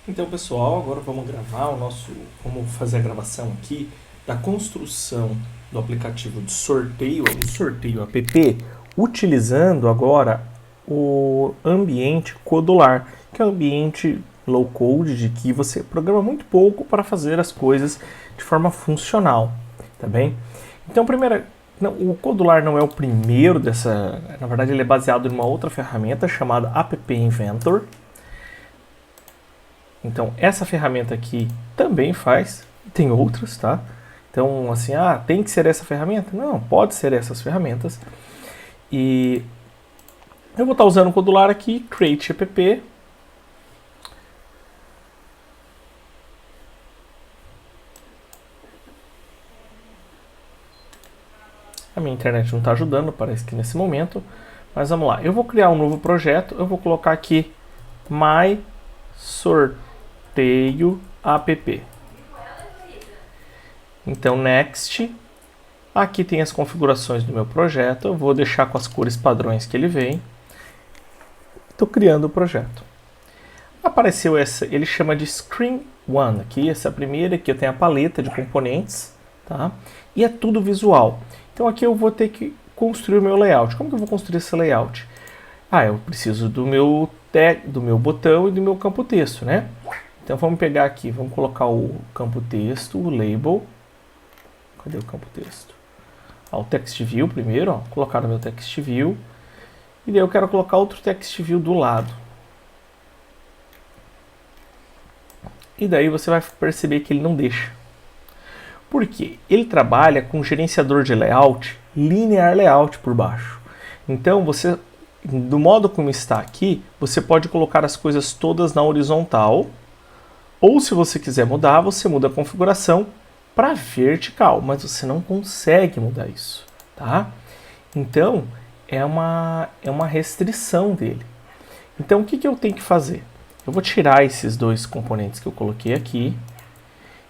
Então, pessoal, agora vamos fazer a gravação aqui da construção do aplicativo de sorteio, o sorteio app, utilizando agora o ambiente Codular, que é um ambiente low code de que você programa muito pouco para fazer as coisas de forma funcional, tá bem? Então, o Codular não é o primeiro dessa, na verdade ele é baseado em uma outra ferramenta chamada App Inventor. Então, essa ferramenta aqui também faz, tem outras, tá? Então, assim, tem que ser essa ferramenta? Não, pode ser essas ferramentas. E eu vou estar usando o Codular aqui, Create App. A minha internet não está ajudando, parece que nesse momento. Mas vamos lá, eu vou criar um novo projeto, eu vou colocar aqui My Sorteio App. Então, Next. Aqui tem as configurações do meu projeto. Eu vou deixar com as cores padrões que ele vem. Estou criando o projeto. Apareceu essa, ele chama de Screen 1 aqui. Essa primeira aqui eu tenho a paleta de componentes, tá? E é tudo visual. Então aqui eu vou ter que construir o meu layout. Como que eu vou construir esse layout? Eu preciso do meu botão e do meu campo texto, né? Então vamos pegar aqui, vamos colocar o campo texto, o label. Cadê o campo texto? O text view primeiro, colocar no meu text view. E daí eu quero colocar outro text view do lado. E daí você vai perceber que ele não deixa. Por quê? Ele trabalha com gerenciador de layout, linear layout por baixo. Então você, do modo como está aqui, você pode colocar as coisas todas na horizontal. Ou se você quiser mudar, você muda a configuração para vertical, mas você não consegue mudar isso, tá? Então, é uma restrição dele. Então, o que eu tenho que fazer? Eu vou tirar esses dois componentes que eu coloquei aqui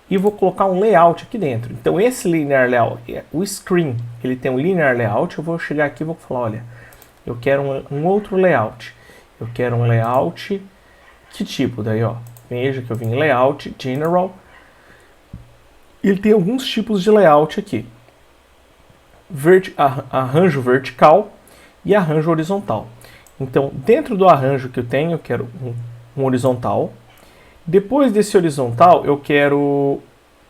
e vou colocar um layout aqui dentro. Então, esse linear layout, o screen, ele tem um linear layout, eu vou chegar aqui e vou falar, olha, eu quero um outro layout. Eu quero um layout, que tipo? Daí, veja que eu vim em layout, general. Ele tem alguns tipos de layout aqui. Arranjo vertical e arranjo horizontal. Então, dentro do arranjo que eu tenho, eu quero um horizontal. Depois desse horizontal,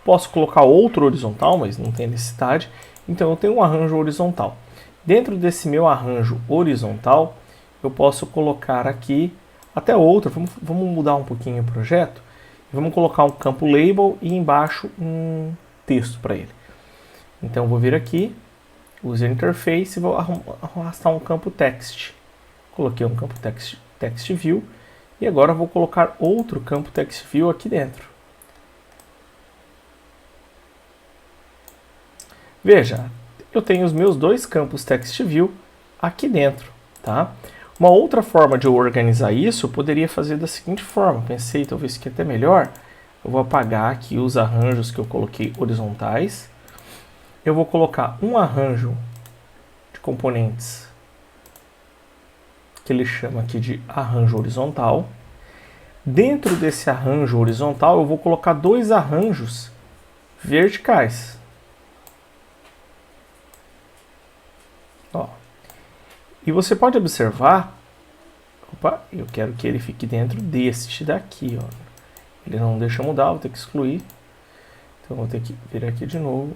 posso colocar outro horizontal, mas não tem necessidade. Então, eu tenho um arranjo horizontal. Dentro desse meu arranjo horizontal, eu posso colocar aqui até outro. Vamos mudar um pouquinho o projeto. Vamos colocar um campo label e embaixo um texto para ele. Então eu vou vir aqui, user interface e vou arrastar um campo text. Coloquei um campo text view e agora eu vou colocar outro campo text view aqui dentro. Veja, eu tenho os meus dois campos text view aqui dentro, tá? Uma outra forma de eu organizar isso, eu poderia fazer da seguinte forma. Pensei, talvez que até melhor. Eu vou apagar aqui os arranjos que eu coloquei horizontais. Eu vou colocar um arranjo de componentes, que ele chama aqui de arranjo horizontal. Dentro desse arranjo horizontal, eu vou colocar dois arranjos verticais. E você pode observar, eu quero que ele fique dentro deste daqui, Ele não deixa mudar, vou ter que excluir. Então vou ter que vir aqui de novo.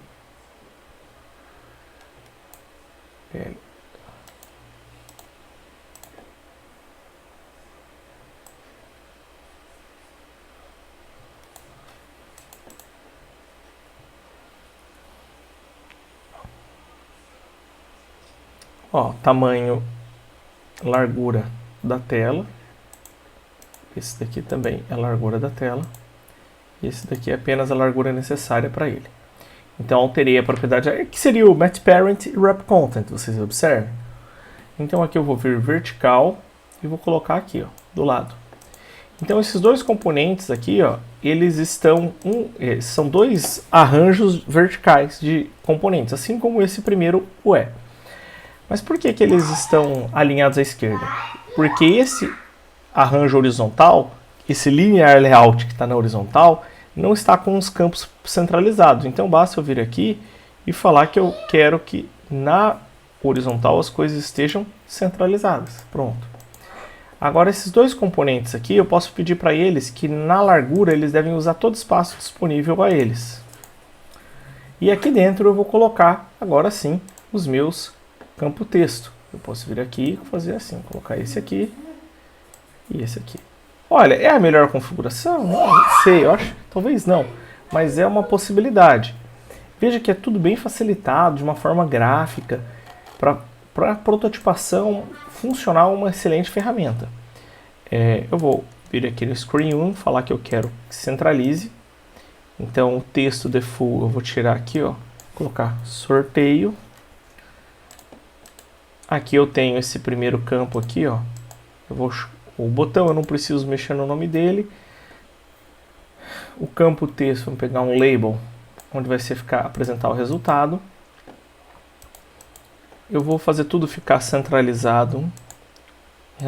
Tamanho, largura da tela. Esse daqui também é a largura da tela. E esse daqui é apenas a largura necessária para ele. Então alterei a propriedade, que seria o MatchParent e WrapContent, vocês observem. Então aqui eu vou vir vertical e vou colocar aqui, do lado. Então esses dois componentes aqui, eles são dois arranjos verticais de componentes, assim como esse primeiro é. Mas por que eles estão alinhados à esquerda? Porque esse arranjo horizontal, esse linear layout que está na horizontal não está com os campos centralizados. Então basta eu vir aqui e falar que eu quero que na horizontal as coisas estejam centralizadas. Pronto. Agora esses dois componentes aqui, eu posso pedir para eles que na largura eles devem usar todo o espaço disponível a eles. E aqui dentro eu vou colocar, agora sim, os meus campos texto. Eu posso vir aqui e fazer assim, colocar esse aqui e esse aqui. Olha, é a melhor configuração? Não sei, eu acho, talvez não, mas é uma possibilidade. Veja que é tudo bem facilitado, de uma forma gráfica, para prototipação funcional, uma excelente ferramenta. Eu vou vir aqui no Screen 1, falar que eu quero que centralize. Então o texto default eu vou tirar aqui, ó, colocar sorteio. Aqui eu tenho esse primeiro campo aqui, ó. O botão eu não preciso mexer no nome dele. O campo texto, vamos pegar um label, onde vai ser apresentar o resultado. Eu vou fazer tudo ficar centralizado em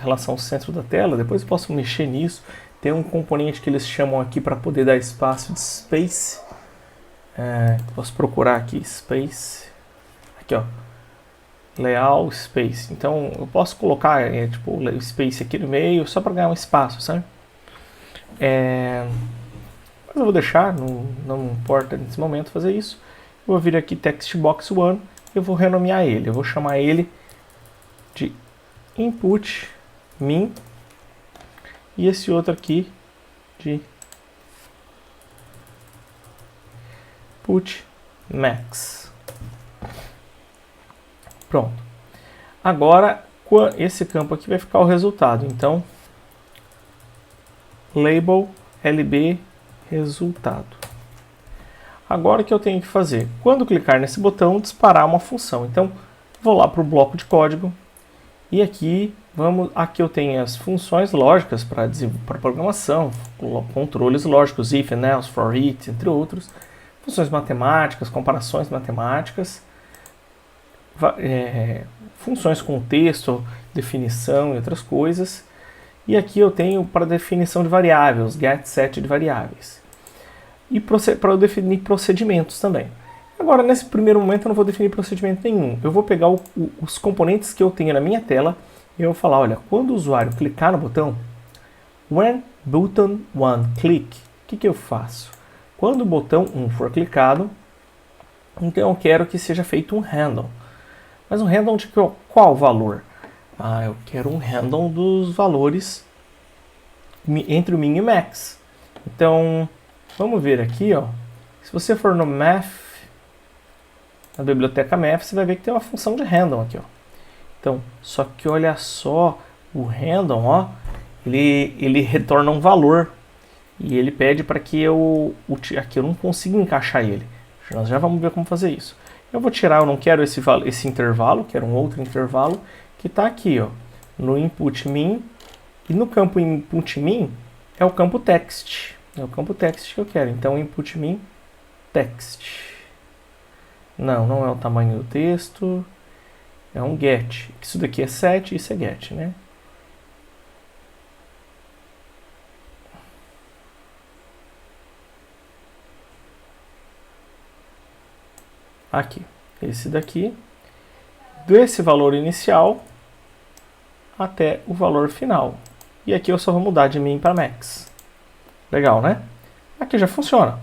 relação ao centro da tela. Depois eu posso mexer nisso. Tem um componente que eles chamam aqui para poder dar espaço de space. Posso procurar aqui, space. Aqui, ó. Layout, space. Então eu posso colocar tipo o space aqui no meio, só para ganhar um espaço, sabe? Mas eu vou deixar, não importa nesse momento fazer isso. Eu vou vir aqui text box 1, eu vou renomear ele. Eu vou chamar ele de input min e esse outro aqui de input max. Pronto. Agora esse campo aqui vai ficar o resultado. Então label lb resultado. Agora o que eu tenho que fazer? Quando clicar nesse botão, disparar uma função. Então vou lá para o bloco de código e aqui eu tenho as funções lógicas para programação, controles lógicos, if, else, for, each, entre outros, funções matemáticas, comparações matemáticas, funções com texto, definição e outras coisas. E aqui eu tenho para definição de variáveis, get set de variáveis. E para eu definir procedimentos também. Agora, nesse primeiro momento, eu não vou definir procedimento nenhum. Eu vou pegar os componentes que eu tenho na minha tela e eu vou falar, olha, quando o usuário clicar no botão, when button 1 click, o que eu faço? Quando o botão 1 for clicado, então eu quero que seja feito um handle. Mas um handle de qual valor? Eu quero um handle dos valores entre o min e o max. Então, vamos ver aqui, ó. Se você for no math, na biblioteca math, você vai ver que tem uma função de handle aqui, ó. Então, só que olha só, o handle, ó, ele retorna um valor e ele pede para que aqui eu não consiga encaixar ele. Nós já vamos ver como fazer isso. Eu vou tirar, eu não quero esse intervalo, quero um outro intervalo que está aqui, ó, no input min, e no campo input min é o campo text. É o campo text que eu quero. Então input min text. Não é o tamanho do texto. É um get. Isso daqui é set, isso é get, né? Aqui, esse daqui, desse valor inicial até o valor final. E aqui eu só vou mudar de min para max. Legal, né? Aqui já funciona.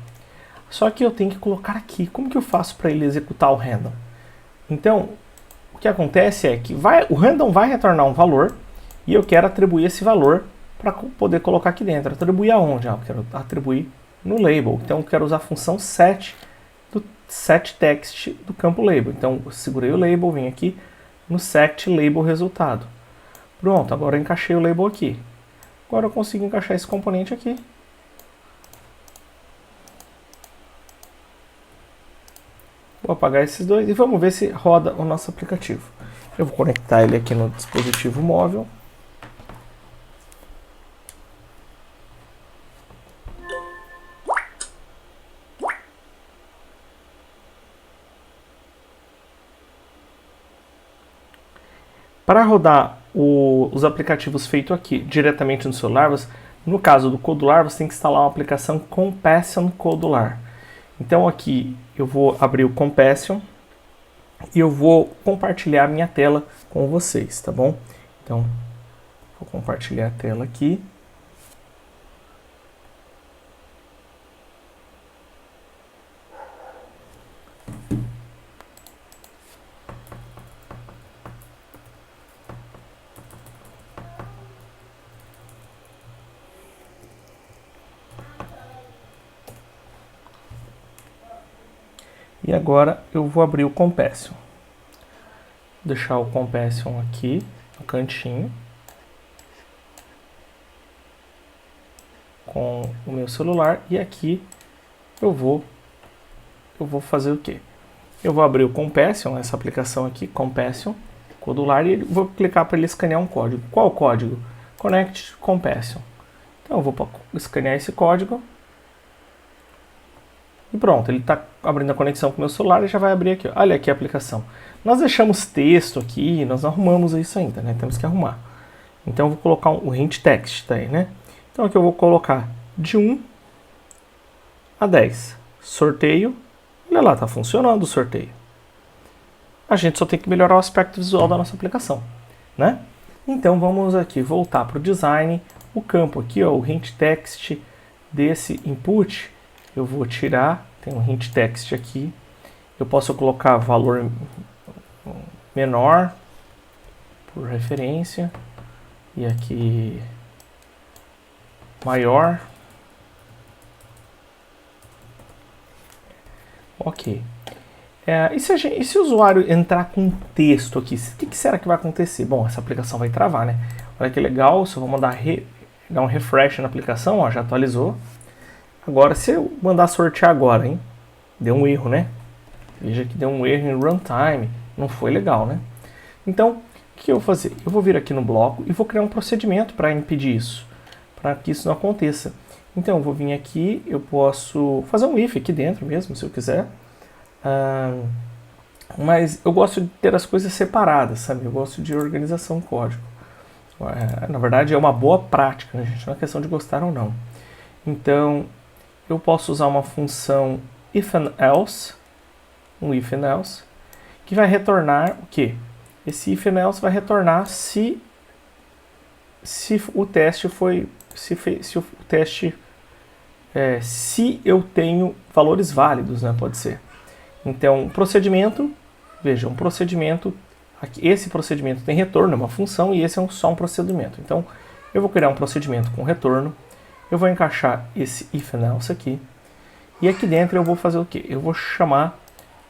Só que eu tenho que colocar aqui. Como que eu faço para ele executar o random? Então, o que acontece é que o random vai retornar um valor e eu quero atribuir esse valor para poder colocar aqui dentro. Atribuir aonde? Eu quero atribuir no label. Então eu quero usar a função set do setText do campo label. Então eu segurei o label, vim aqui no set label resultado. Pronto, agora eu encaixei o label aqui. Agora eu consigo encaixar esse componente aqui. Vou apagar esses dois e vamos ver se roda o nosso aplicativo. Eu vou conectar ele aqui no dispositivo móvel. Para rodar os aplicativos feitos aqui diretamente no celular, No caso do Codular, você tem que instalar uma aplicação Compassion Codular. Então aqui eu vou abrir o Compassion e eu vou compartilhar a minha tela com vocês, tá bom? Então, vou compartilhar a tela aqui. E agora eu vou abrir o Compassion. Vou deixar o Compassion aqui no cantinho. Com o meu celular. E aqui eu vou fazer o quê? Eu vou abrir o Compassion, essa aplicação aqui, Compassion, Codular, e vou clicar para ele escanear um código. Qual código? Connect Compassion. Então eu vou escanear esse código. E pronto, ele está abrindo a conexão com o meu celular e já vai abrir aqui. Olha aqui a aplicação. Nós deixamos texto aqui, nós não arrumamos isso ainda, né? Temos que arrumar. Então eu vou colocar um hint text, tá aí, né? Então aqui eu vou colocar de 1 a 10. Sorteio. Olha lá, está funcionando o sorteio. A gente só tem que melhorar o aspecto visual da nossa aplicação, né? Então vamos aqui voltar para o design. O campo aqui, ó, o hint text desse input, eu vou tirar. Tem um hint text aqui. Eu posso colocar valor menor por referência e aqui maior. Ok. E se o usuário entrar com texto aqui? O que será que vai acontecer? Bom, essa aplicação vai travar, né? Olha que legal, se eu vou mandar dar um refresh na aplicação, ó, já atualizou. Agora, se eu mandar sortear agora, hein? Deu um erro, né? Veja que deu um erro em runtime. Não foi legal, né? Então, o que eu vou fazer? Eu vou vir aqui no bloco e vou criar um procedimento para impedir isso. Para que isso não aconteça. Então, eu vou vir aqui, eu posso fazer um if aqui dentro mesmo, se eu quiser. Mas eu gosto de ter as coisas separadas, sabe? Eu gosto de organização código. Na verdade, é uma boa prática, né, gente? Não é questão de gostar ou não. Então, eu posso usar uma função if and else, um if and else, que vai retornar o quê? Esse if and else vai retornar se o teste foi, se o teste, se eu tenho valores válidos, né? Pode ser. Então, procedimento, veja, um procedimento, aqui, esse procedimento tem retorno, é uma função, e esse é só um procedimento. Então, eu vou criar um procedimento com retorno, eu vou encaixar esse if and else aqui, e aqui dentro eu vou fazer o quê? Eu vou chamar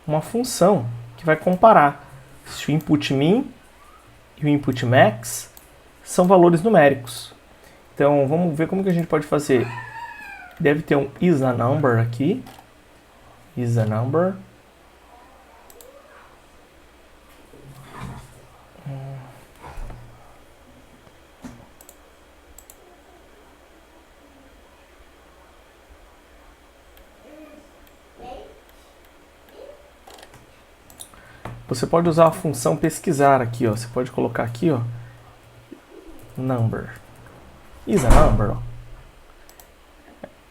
uma função que vai comparar se o input min e o input max são valores numéricos. Então, vamos ver como que a gente pode fazer. Deve ter um isAnumber aqui, isAnumber. Você pode usar a função pesquisar aqui, ó. Você pode colocar aqui, ó, number. isAnumber, ó.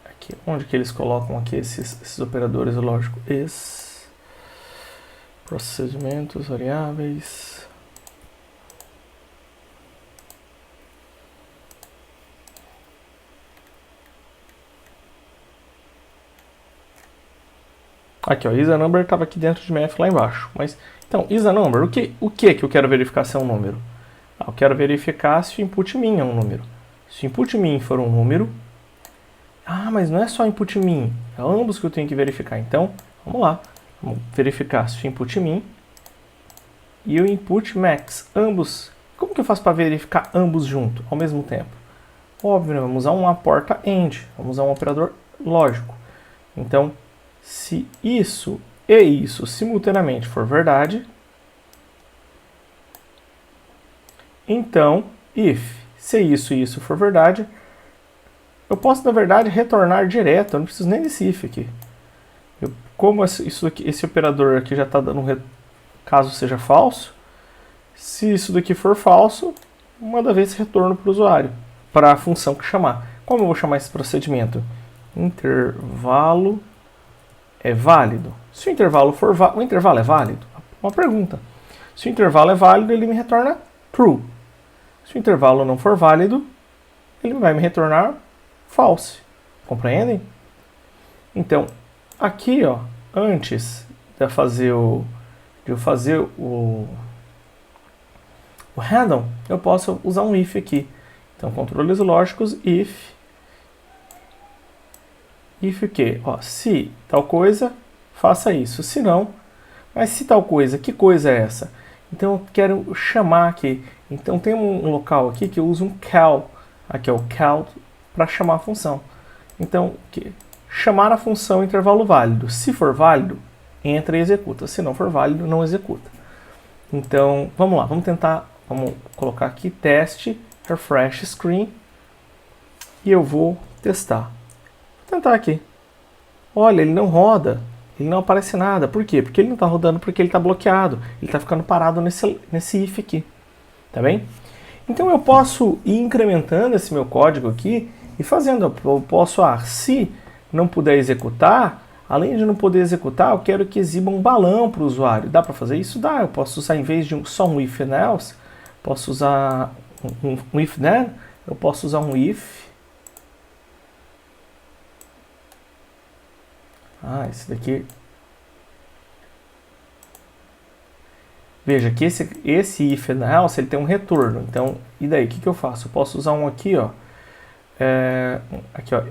Aqui, onde que eles colocam aqui esses operadores, lógico. Procedimentos, variáveis. Aqui, ó, isAnumber estava aqui dentro de math lá embaixo. Mas, então, isAnumber, o que eu quero verificar se é um número? Eu quero verificar se o input min é um número. Se o input min for um número... mas não é só input min, é ambos que eu tenho que verificar. Então, vamos lá. Vamos verificar se o input min e o input max, ambos. Como que eu faço para verificar ambos juntos, ao mesmo tempo? Óbvio, né? Vamos usar uma porta AND, vamos usar um operador lógico. Então, se isso e isso simultaneamente for verdade, então, se isso e isso for verdade, eu posso, na verdade, retornar direto, eu não preciso nem desse if aqui. Como esse operador aqui já está dando caso seja falso, se isso daqui for falso, manda ver esse retorno para o usuário, para a função que chamar. Como eu vou chamar esse procedimento? Intervalo é válido. Se o intervalo for válido, o intervalo é válido? Uma pergunta. Se o intervalo é válido, ele me retorna true. Se o intervalo não for válido, ele vai me retornar false. Compreendem? Então, aqui, ó, antes de eu fazer o random, eu posso usar um if aqui. Então, controles lógicos, if o quê? Ó, se tal coisa, faça isso. Se não, mas se tal coisa, que coisa é essa? Então, eu quero chamar aqui. Então, tem um local aqui que eu uso um cal. Aqui é o cal para chamar a função. Então, chamar a função intervalo válido. Se for válido, entra e executa. Se não for válido, não executa. Então, vamos lá. Vamos colocar aqui teste, refresh screen. E eu vou testar. Vou tentar aqui. Olha, ele não roda. Ele não aparece nada. Por quê? Porque ele não está rodando, porque ele está bloqueado. Ele está ficando parado nesse if aqui. Tá bem? Então eu posso ir incrementando esse meu código aqui e fazendo. Eu posso, se não puder executar, além de não poder executar, eu quero que exiba um balão para o usuário. Dá para fazer isso? Dá. Eu posso usar, em vez de só um if and else, posso usar um if then, eu posso usar um if. Esse daqui. Veja que esse if and else ele tem um retorno. Então, e daí? O que eu faço? Eu posso usar um aqui, ó. Aqui, ó.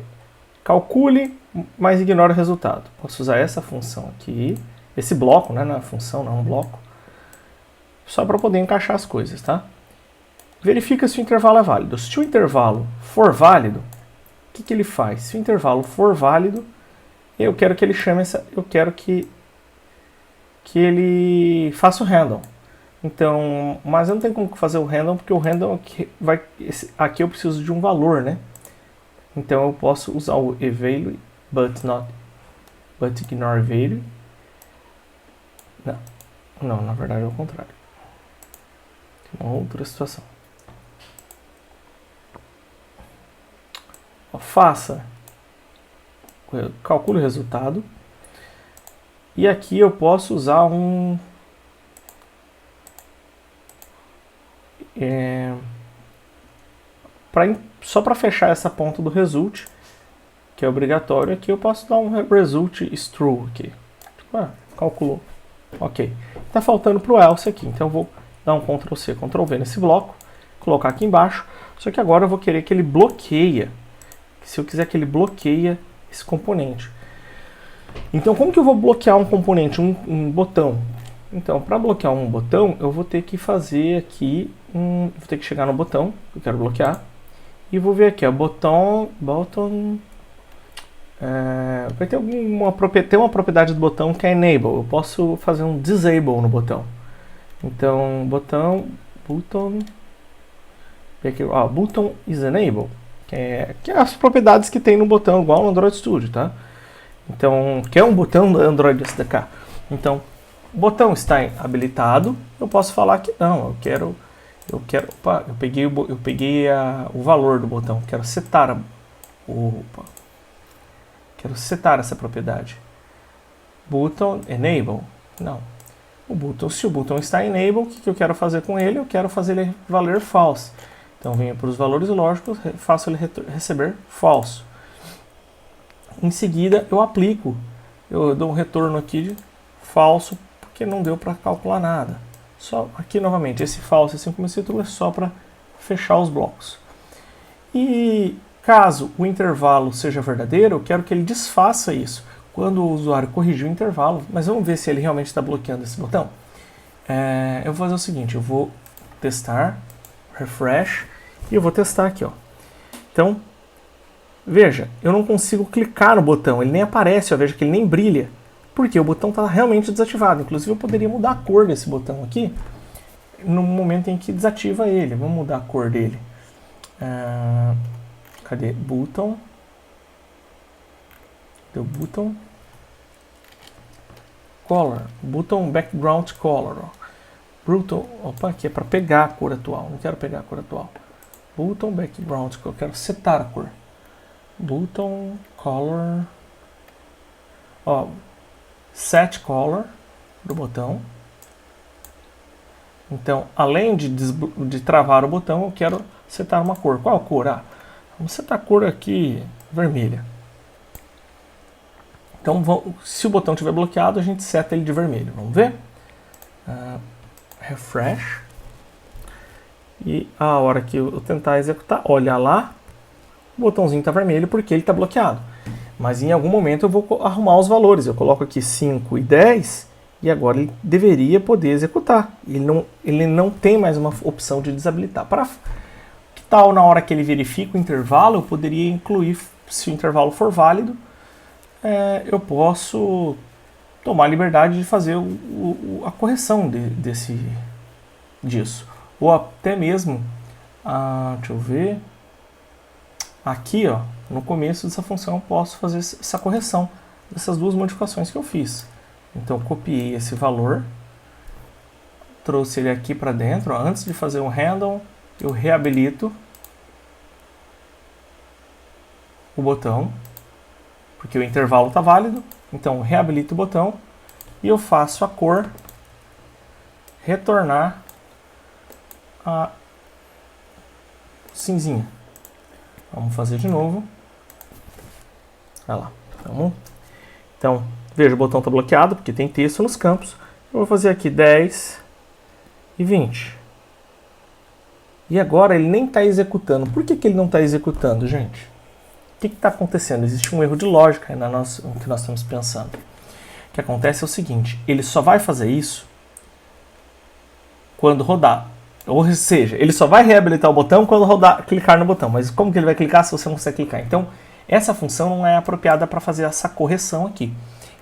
Calcule, mas ignore o resultado. Posso usar essa função aqui. Esse bloco, né? Não é função, não é um bloco. Só para poder encaixar as coisas, tá? Verifica se o intervalo é válido. Se o intervalo for válido, o que ele faz? Se o intervalo for válido, eu quero que ele chame eu quero que ele faça o random. Então, mas eu não tenho como fazer o random, porque o random aqui eu preciso de um valor, né? Então eu posso usar o evaluate, but ignore value. Não, na verdade é o contrário. Uma outra situação. Calcule o resultado. E aqui eu posso usar só para fechar essa ponta do result, que é obrigatório, aqui eu posso dar um result is true aqui. Calculou. Ok. Está faltando para o else aqui, então eu vou dar um Ctrl+C, Ctrl+V nesse bloco, colocar aqui embaixo, só que agora eu vou querer que ele bloqueie. Se eu quiser que ele bloqueie esse componente. Então, como que eu vou bloquear um componente, um botão? Então, para bloquear um botão, eu vou ter que fazer aqui, vou ter que chegar no botão que eu quero bloquear, e vou ver aqui, ó, botão, vai ter uma propriedade do botão que é enable. Eu posso fazer um disable no botão. Então, button is enable, que é as propriedades que tem no botão, igual no Android Studio, tá? Então, que é um botão do Android SDK. Então, o botão está habilitado, eu posso falar que não, eu peguei o valor do botão, quero setar essa propriedade. Button enable, não. Se o botão está enable, o que eu quero fazer com ele? Eu quero fazer ele valer false. Então, venho para os valores lógicos, faço ele receber falso. Em seguida, eu dou um retorno aqui de falso, porque não deu para calcular nada. Só aqui novamente, esse falso, assim como esse true, é só para fechar os blocos. E caso o intervalo seja verdadeiro, eu quero que ele desfaça isso quando o usuário corrigir o intervalo. Mas vamos ver se ele realmente está bloqueando esse botão. Eu vou fazer o seguinte, eu vou testar, refresh, e eu vou testar aqui, ó. Então, veja, eu não consigo clicar no botão, ele nem aparece, ó, veja que ele nem brilha. Porque o botão está realmente desativado. Inclusive eu poderia mudar a cor desse botão aqui no momento em que desativa ele. Vamos mudar a cor dele. Cadê? Button. Deu button. Color. Button background color. Button. Opa, aqui é para pegar a cor atual. Não quero pegar a cor atual. Button background color. Eu quero setar a cor. button color, ó, set color do botão. Então, além de travar o botão, eu quero setar uma cor. Qual a cor? Vamos setar a cor aqui vermelha. Então, se o botão estiver bloqueado, a gente seta ele de vermelho. Vamos ver? Refresh. E a hora que eu tentar executar, olha lá, o botãozinho está vermelho porque ele está bloqueado. Mas em algum momento eu vou arrumar os valores. Eu coloco aqui 5 e 10 e agora ele deveria poder executar. Ele não tem mais uma opção de desabilitar. Que tal na hora que ele verifica o intervalo, eu poderia incluir, se o intervalo for válido, eu posso tomar a liberdade de fazer a correção disso. Ou até mesmo, deixa eu ver, aqui ó, no começo dessa função eu posso fazer essa correção dessas duas modificações que eu fiz. Então copiei esse valor, trouxe ele aqui para dentro, ó. Antes de fazer um handle, eu reabilito o botão, porque o intervalo está válido, então reabilito o botão e eu faço a cor retornar a cinzinha. Vamos fazer de novo. Olha lá. Então, veja, o botão está bloqueado porque tem texto nos campos. Eu vou fazer aqui 10 e 20. E agora ele nem está executando. Por que ele não está executando, gente? O que está acontecendo? Existe um erro de lógica no que nós estamos pensando. O que acontece é o seguinte, ele só vai fazer isso quando rodar. Ou seja, ele só vai reabilitar o botão quando clicar no botão. Mas como que ele vai clicar se você não consegue clicar? Então, essa função não é apropriada para fazer essa correção aqui.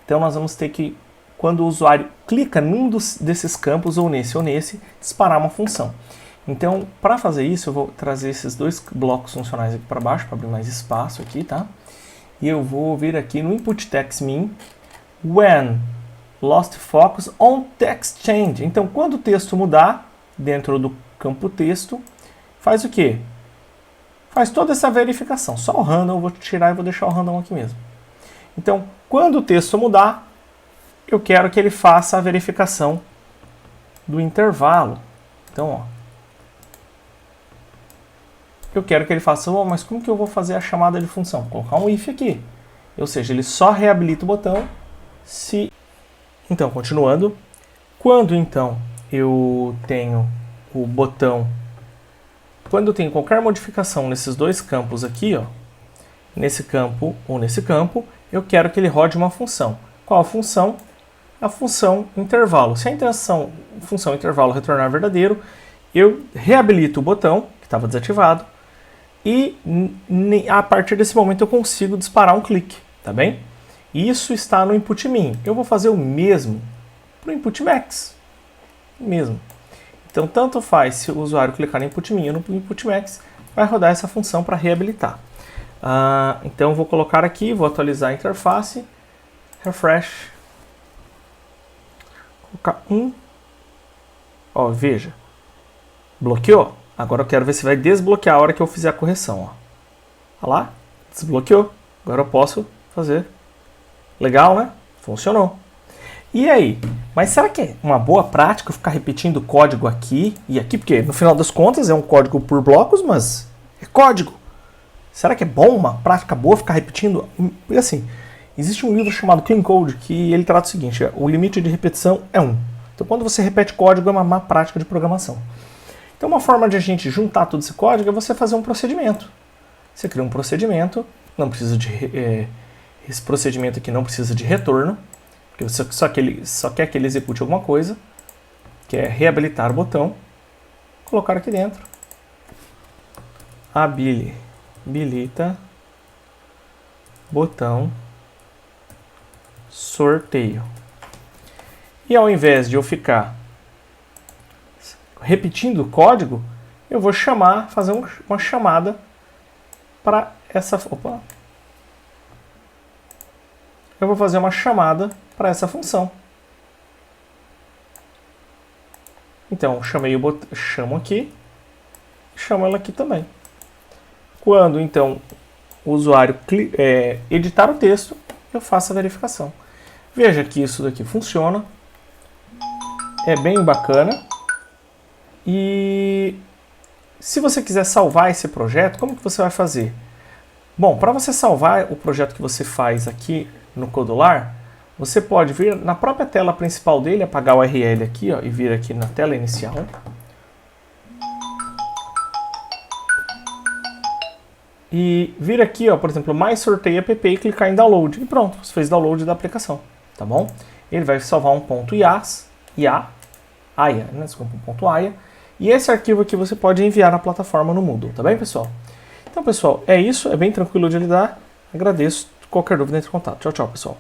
Então, nós vamos ter que, quando o usuário clica num desses campos, ou nesse, disparar uma função. Então, para fazer isso, eu vou trazer esses dois blocos funcionais aqui para baixo, para abrir mais espaço aqui, tá? E eu vou vir aqui no input text min, when lost focus on text change. Então, quando o texto mudar, dentro do campo texto, faz o quê? Faz toda essa verificação. Só o random, eu vou tirar e vou deixar o random aqui mesmo. Então, quando o texto mudar, eu quero que ele faça a verificação do intervalo. Então, ó, eu quero que ele faça, mas como que eu vou fazer a chamada de função? Vou colocar um if aqui. Ou seja, ele só reabilita o botão se... Então, continuando. Quando, então, eu tenho o botão... Quando eu tenho qualquer modificação nesses dois campos aqui, ó, nesse campo ou nesse campo, eu quero que ele rode uma função. Qual a função? A função intervalo. Se a função intervalo retornar verdadeiro, eu reabilito o botão, que estava desativado, e a partir desse momento eu consigo disparar um clique, tá bem? Isso está no input min. Eu vou fazer o mesmo para o input max. Mesmo. Então, tanto faz se o usuário clicar no input min ou no input max, vai rodar essa função para reabilitar. Então, eu vou colocar aqui, vou atualizar a interface, refresh, colocar 1. Ó, veja, bloqueou. Agora eu quero ver se vai desbloquear a hora que eu fizer a correção. Ó. Olha lá, desbloqueou. Agora eu posso fazer. Legal, né? Funcionou. E aí? Mas será que é uma boa prática ficar repetindo código aqui e aqui? Porque no final das contas é um código por blocos, mas é código. Será que é bom, uma prática boa ficar repetindo? Porque assim, existe um livro chamado Clean Code que ele trata o seguinte, o limite de repetição é 1. Então quando você repete código é uma má prática de programação. Então uma forma de a gente juntar todo esse código é você fazer um procedimento. Você cria um procedimento, não precisa de... esse procedimento aqui não precisa de retorno, porque você só quer que ele execute alguma coisa, que é reabilitar o botão, colocar aqui dentro, habilita botão sorteio. E ao invés de eu ficar repetindo o código, eu vou fazer uma chamada para essa... Opa! Eu vou fazer uma chamada para essa função. Então, chamo aqui, chamo ela aqui também. Quando, então, o usuário editar o texto, eu faço a verificação. Veja que isso daqui funciona, é bem bacana. E se você quiser salvar esse projeto, como que você vai fazer? Bom, para você salvar o projeto que você faz aqui no Codular, você pode vir na própria tela principal dele, apagar o URL aqui, ó, e vir aqui na tela inicial. E vir aqui, ó, por exemplo, mais sorteio app e clicar em download. E pronto, você fez download da aplicação, tá bom? Ele vai salvar um ponto AIA, né? Desculpa, um ponto AIA. E esse arquivo aqui você pode enviar na plataforma no Moodle, tá bem, pessoal? Então, pessoal, é isso, é bem tranquilo de lidar. Agradeço. Qualquer dúvida, entre em contato. Tchau, tchau, pessoal.